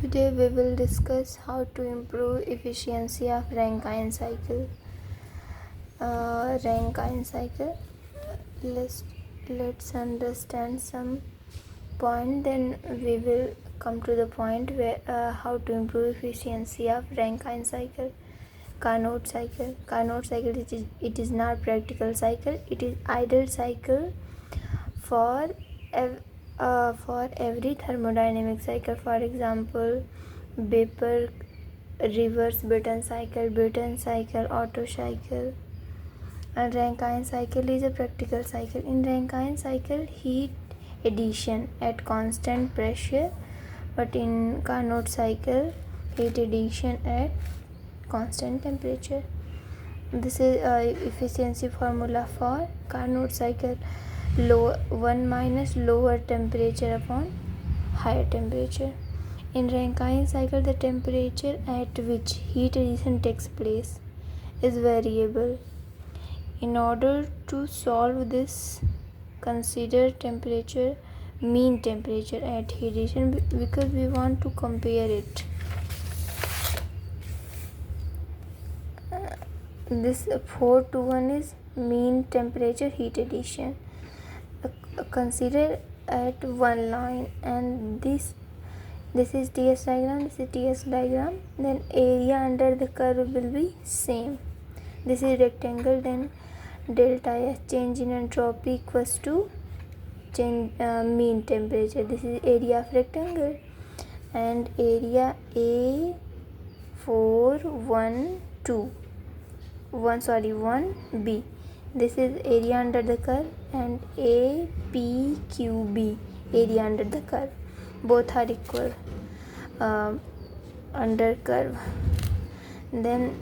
Today we will discuss how to improve efficiency of Rankine cycle. Rankine cycle. Let's understand some point. Then we will come to the point where how to improve efficiency of Rankine cycle. Carnot cycle. Carnot cycle. It is not practical cycle. It is idle cycle for every thermodynamic cycle. For example, Baper reverse Brayton cycle, Otto cycle. And Rankine cycle is a practical cycle. In Rankine cycle, heat addition at constant pressure, but in Carnot cycle, heat addition at constant temperature. This is efficiency formula for Carnot cycle. 1 minus lower temperature upon higher temperature. In Rankine cycle, the temperature at which heat addition takes place is variable. In order to solve this, consider mean temperature at heat addition, because we want to compare it. This 4 to 1 is mean temperature heat addition. Consider at one line, and this is TS diagram, this is TS diagram. Then area under the curve will be same. This is rectangle, then delta S, change in entropy equals to change mean temperature. This is area of rectangle, and area A1B. This is area under the curve, and APQB, area under the curve. Both are equal under curve. Then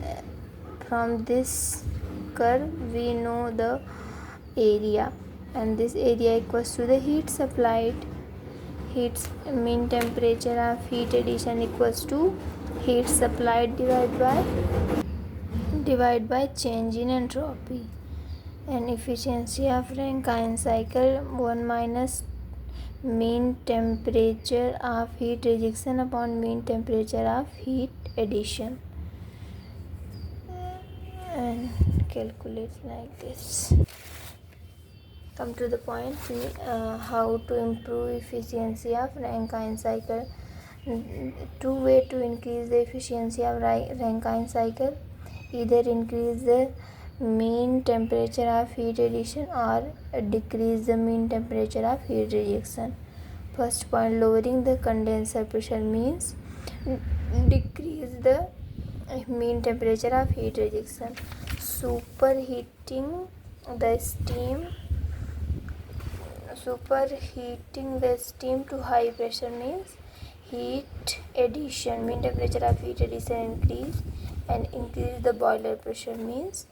from this curve we know the area, and this area equals to the heat supplied. Mean temperature of heat addition equals to heat supplied divided by change in entropy. And efficiency of Rankine cycle, 1 minus mean temperature of heat rejection upon mean temperature of heat addition, and calculate like this. Come to the point, how to improve efficiency of Rankine cycle. Two ways to increase the efficiency of Rankine cycle: either increase the mean temperature of heat addition or decrease the mean temperature of heat rejection. First point, lowering the condenser pressure means decrease the mean temperature of heat rejection. Superheating the steam to high pressure means heat addition, mean temperature of heat addition increase, and increase the boiler pressure means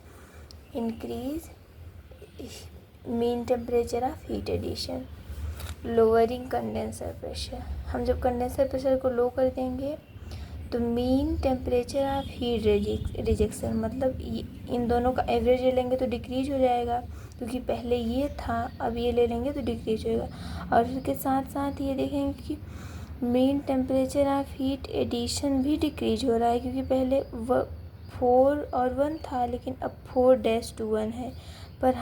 increase mean temperature of heat addition. Lowering condenser pressure, हम जब condenser pressure को लो कर देंगे तो mean temperature of heat rejection, मतलब इन दोनों का average ले लेंगे तो डिक्रीज हो जाएगा, क्योंकि पहले ये था, अब ये ले लेंगे तो डिक्रीज होएगा. और उसके साथ साथ ये देखेंगे कि mean temperature of heat addition भी डिक्रीज हो रहा है, क्योंकि पहले 4 और 1 था, लेकिन अब 4-1 है. पर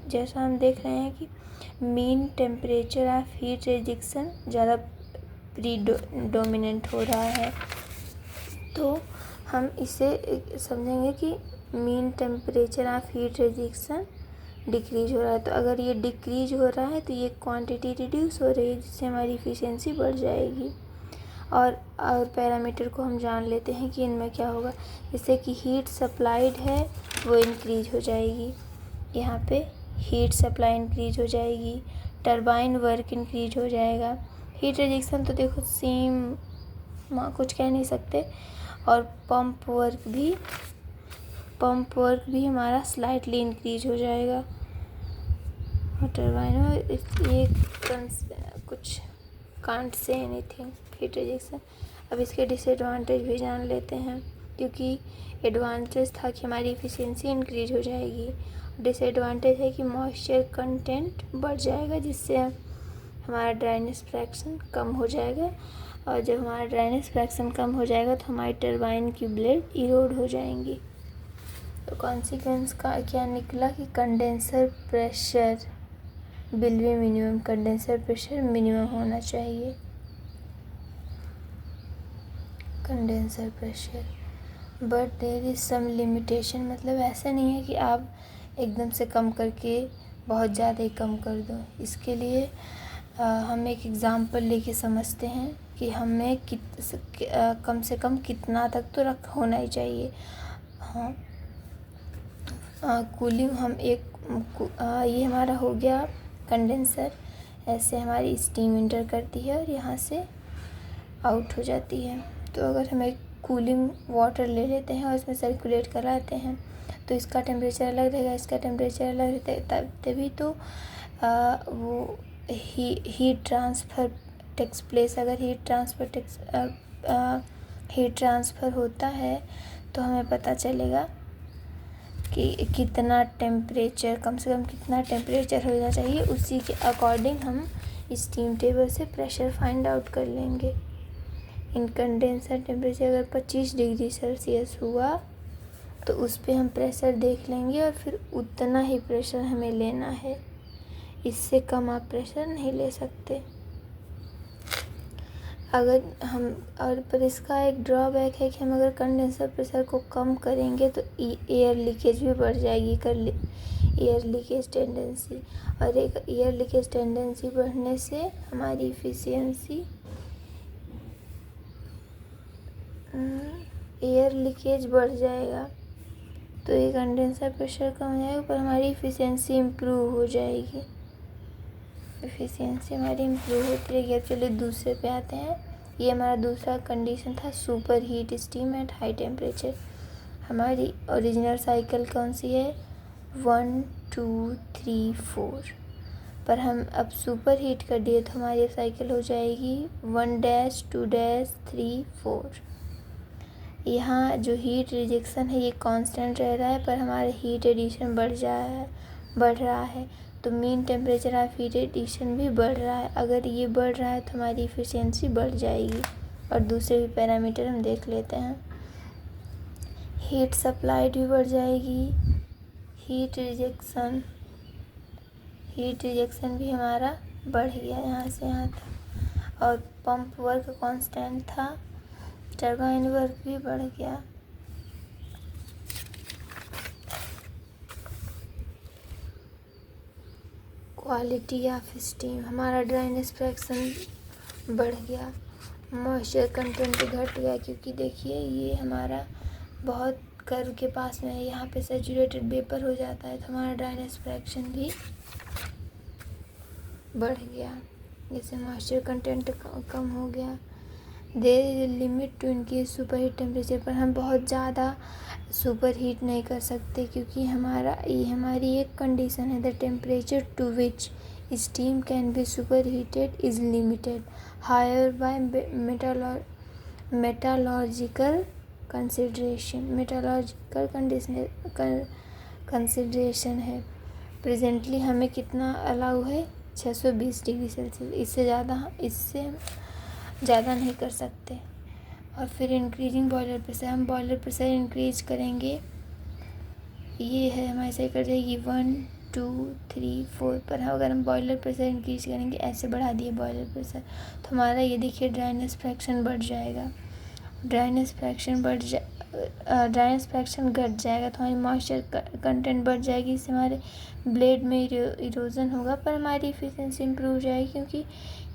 जैसा हम देख रहे हैं कि mean temperature of heat rejection ज़्यादा प्रीडोमिनेंट हो रहा है, तो हम इसे समझेंगे कि mean temperature of heat rejection decrease हो रहा है. तो अगर ये डिक्रीज हो रहा है तो ये क्वांटिटी रिड्यूस हो रही है, जिससे हमारी इफ़िशियंसी बढ़ जाएगी. और पैरामीटर को हम जान लेते हैं कि इनमें क्या होगा. जैसे कि हीट सप्लाइड है वो इंक्रीज हो जाएगी, यहाँ पे हीट सप्लाई इंक्रीज हो जाएगी, टरबाइन वर्क इंक्रीज हो जाएगा. हीट रिजेक्शन तो देखो सेम, कुछ कह नहीं सकते. और पंप वर्क भी हमारा स्लाइटली इंक्रीज हो जाएगा. और टरबाइन में ये कुछ can't say anything heat rejection. अब इसके डिसएडवांटेज भी जान लेते हैं, क्योंकि एडवांटेज था कि हमारी इफ़िशियंसी इंक्रीज हो जाएगी, डिसएडवांटेज है कि मॉइस्चर कंटेंट बढ़ जाएगा, जिससे हमारा ड्राइनेस फ्रैक्शन कम हो जाएगा. और जब हमारा ड्राइनेस फ्रैक्शन कम हो जाएगा तो हमारी टरबाइन की ब्लेड इरोड हो जाएंगी। तो कॉन्सिक्वेंस का क्या निकला कि condenser pressure will be minimum, condenser pressure minimum होना चाहिए। Condenser pressure but there is some limitation, मतलब ऐसा नहीं है कि आप एकदम से कम करके बहुत ज़्यादा ही कम कर दो। इसके लिए हम एक एग्ज़ाम्पल लेके समझते हैं कि हमें कम से कम कितना तक तो होना ही चाहिए। हाँ, कूलिंग हम ये हमारा हो गया कंडेंसर। ऐसे हमारी स्टीम इंटर करती है और यहाँ से आउट हो जाती है। तो अगर हम एक कूलिंग वाटर ले लेते हैं और इसमें सर्कुलेट कराते हैं तो इसका टेम्परेचर अलग रहेगा, इसका टेम्परेचर अलग रहता है, तभी तो वो हीट ट्रांसफ़र टेक्स प्लेस। अगर हीट ट्रांसफ़र होता है तो हमें पता चलेगा कि कितना टेम्परेचर, कम से कम कितना टेम्परेचर होना चाहिए। उसी के अकॉर्डिंग हम स्टीम टेबल से प्रेशर फाइंड आउट कर लेंगे। इन कंडेंसर टेम्परेचर अगर 25 डिग्री सेल्सियस हुआ तो उस पे हम प्रेशर देख लेंगे और फिर उतना ही प्रेशर हमें लेना है, इससे कम आप प्रेशर नहीं ले सकते। अगर हम पर इसका एक ड्रॉबैक है कि हम अगर कंडेंसर प्रेशर को कम करेंगे तो एयर लीकेज भी बढ़ जाएगी, एयर लीकेज टेंडेंसी, और एक एयर लीकेज टेंडेंसी बढ़ने से हमारी इफ़िशियंसी, एयर लीकेज बढ़ जाएगा तो ये कंडेंसर प्रेशर कम हो जाएगा पर हमारी इफ़िशियंसी इम्प्रूव हो जाएगी, इफ़िशियंसी हमारी इम्प्रूव होती रहेगी। अब चलिए दूसरे पे आते हैं। ये हमारा दूसरा कंडीशन था super heat steam at high temperature. हमारी ओरिजिनल साइकिल कौन सी है? 1 2 3 4, पर हम अब सुपर हीट कर दिए तो हमारी साइकिल हो जाएगी 1 2 3 4। यहाँ जो हीट रिजेक्शन है ये कांस्टेंट रह रहा है पर हमारा हीट एडिशन बढ़ रहा है, तो mean temperature of heat addition भी बढ़ रहा है। अगर ये बढ़ रहा है तो हमारी इफ़िशियंसी बढ़ जाएगी। और दूसरे भी पैरामीटर हम देख लेते हैं। हीट सप्लाइड भी बढ़ जाएगी, हीट रिजेक्शन भी हमारा बढ़ गया यहाँ से यहाँ तक, और पंप वर्क कांस्टेंट था, टरबाइन वर्क भी बढ़ गया। क्वालिटी ऑफ स्टीम, हमारा ड्राइनेस फ्रैक्शन बढ़ गया, मॉइस्चर कंटेंट घट गया, क्योंकि देखिए ये हमारा बहुत कर्व के पास में है, यहाँ पे सैचुरेटेड वेपर हो जाता है तो हमारा ड्राइनेस फ्रैक्शन भी बढ़ गया, जैसे मॉइस्चर कंटेंट कम हो गया। There is limit to increase superheat temperature, पर हम बहुत ज़्यादा सुपर हीट नहीं कर सकते क्योंकि हमारी एक कंडीशन है, the temperature to which steam can be superheated is limited higher by metallurgical consideration है। प्रेजेंटली हमें कितना अलाउ है? 620 डिग्री सेल्सियस, इससे ज़्यादा नहीं कर सकते। और फिर इंक्रीजिंग बॉयलर प्रेशर, हम बॉयलर प्रेशर इंक्रीज करेंगे, ये है हमारी साइकिल कर जाएगी 1 2 3 4, पर अगर हम बॉयलर प्रेशर इंक्रीज करेंगे, ऐसे बढ़ा दिए बॉयलर प्रेशर तो हमारा ये देखिए ड्राइनेस फ्रैक्शन बढ़ जाएगा, ड्राइनेस फ्रैक्शन घट जाएगा तो हमारी मॉइस्चर कंटेंट बढ़ जाएगी, इससे हमारे ब्लेड में इरोजन होगा पर हमारी इफ़िशियंसी इम्प्रूव हो जाएगी क्योंकि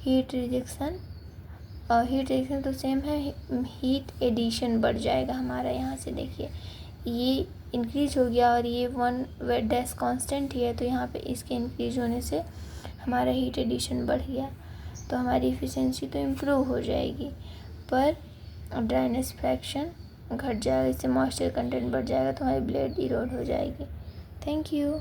हीट रिजेक्शन तो सेम है, हीट एडिशन बढ़ जाएगा हमारा। यहाँ से देखिए ये इंक्रीज हो गया और ये 1 डैश कांस्टेंट ही है, तो यहाँ पे इसके इंक्रीज होने से हमारा हीट एडिशन बढ़ गया तो हमारी इफ़िशियंसी तो इम्प्रूव हो जाएगी पर ड्राइनेस फ्रैक्शन घट जाएगा, इससे मॉइस्चर कंटेंट बढ़ जाएगा तो हमारी ब्लेड इरोड हो जाएगी। Thank you.